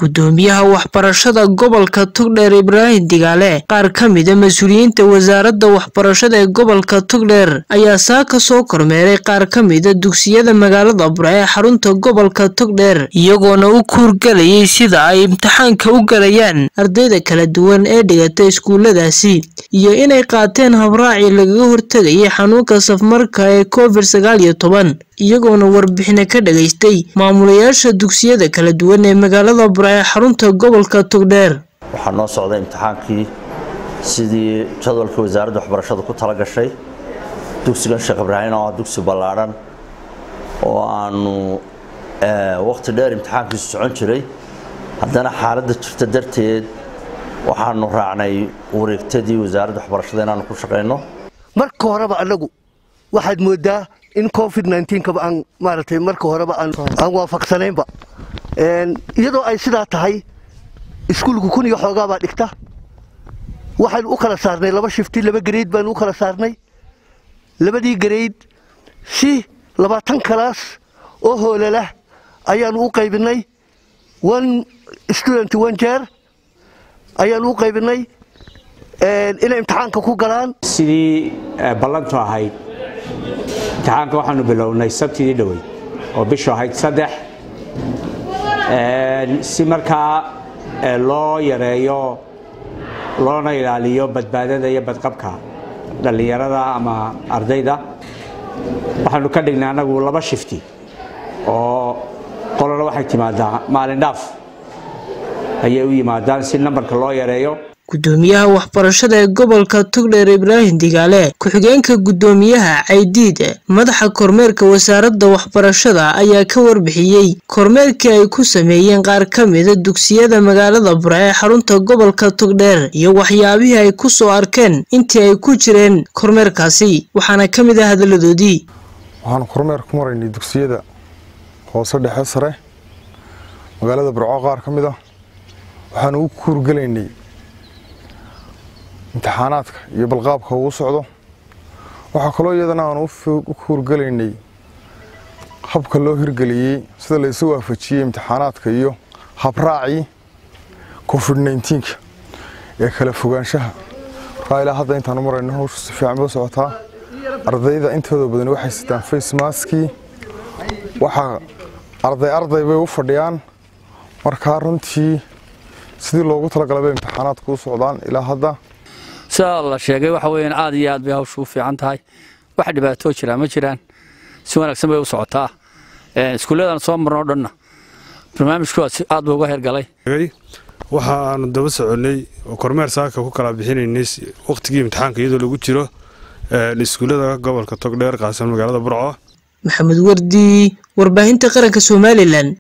Gudoomiyaha Waxbarashada Gobolka Togdheer Ibrahim Digaale qaar ka mid ah mas'uuliyiinta wasaaradda waxbarashada ee Gobolka Togdheer ayaa saaka soo kormeeray qaar ka mid ah dugsiyada magaalada Burco ee xarunta Gobolka Togdheer iyagoona u kuurgalayay sida ay imtixaanka u galayaan ardayda kala duwan ee dhigata iskuuladaasi iyo inay qaateen habraaci lagaga hortagay xanuunka safmarka ee COVID-19 iyagoona warbixin ka dhageystay maamulayaasha dugsiyada kala duwan ee magaalada Burco ee xarunta Gobolka Togdheer. waxaa noo socday imtixaankii sidii jadwalka wasaaradda waxbarashada ku tala gashay dugsigan Sheekh Ibraahim oo dugsi ballaaran oo aanu waqti dheer imtixaankiisu socon jiray haddana xaaladda jirta darteed waxaanu raacnay wareegtadii wasaaradda waxbarashada inaanu ku shaqeyno. marka horeba anagu waxaad moodaa in COVID-19 ka aan maartay marka horeba aan waafaqsanaynba iyadoo ay sidaa tahay iskuulku kun iyo xoogaa baa dhigta waxaan u kala saarnay laba shifti laba grade baan u kala saarnay labadii grade si 20 class oo hoolala ayaan u qaybinay one student one year ayaan u qaybinay in imtixaanka ku galaan sidii ballantu ahayd imtixaanka waxaanu bilownay sabtidii dhawey oo bisha ahayd 3 si markaa loo yareeyo loona ilaaliyo badbaadada iyo badqabka dhalinyarada ama ardayda waxaanu ka dhignay anagu laba shifti oo qolada waxay timaadaa maalin dhaaf ayay u yimaadaan si nambarka loo yareeyo. Gudoomiyaha waxbarashada ee Gobolka Togdheer Ibrahim Digaale ku-xigeenka gudoomiyaha Caydiid madaxa kormeerka wasaaradda waxbarashada ayaa ka warbixiyay kormeerkii ay ku sameeyeen qaar ka mid ah dugsiyada magaalada Burco ee xarunta Gobolka Togdheer iyo waxyaabihii ay ku soo arkeen intii ay ku jireen kormeerkaasi waxaana ka mid ah hadaladoodii. waxaan kormeer ku maraynay dugsiyada hoose dhexe sare magaalada Burco qaar ka mid ah waxaan u kuurgalaynay imtixaanaadka iyo balqaabka uu socdo waxa kale oo iyadana aan u kuurgalaynay habka loo hirgeliyay sida la isu waafajiyay imtixaanaadka iyo habraaci COVID-19 ee kala fogaanshaha raayla hadda intaan marayno hawsha si fiican u socotaa ardayda intooda badan waxay sitaan face mask waxa arday bay u fadhiyaan marka runtii sidii loogu talagalay imtixaanaadku u socdaan ilaa hadda la sheegay waxa weeyaan aad iyo aad bay hawshu u fiican tahay wax dhibaato jira ma jiraan si wanaagsan bay u socotaa iskuuladan soo marno dhanna barnaamijku aad uga hergalay waxa aan daba soconay oo kormeer saaka ku kala bixinaynay waqtigii imtixaanka iyadoo lagu jiro iskuulada gobolka Togdheer qaasan magaalada Burco. Maxamed Wardi warbaahinta qaranka Soomaaliland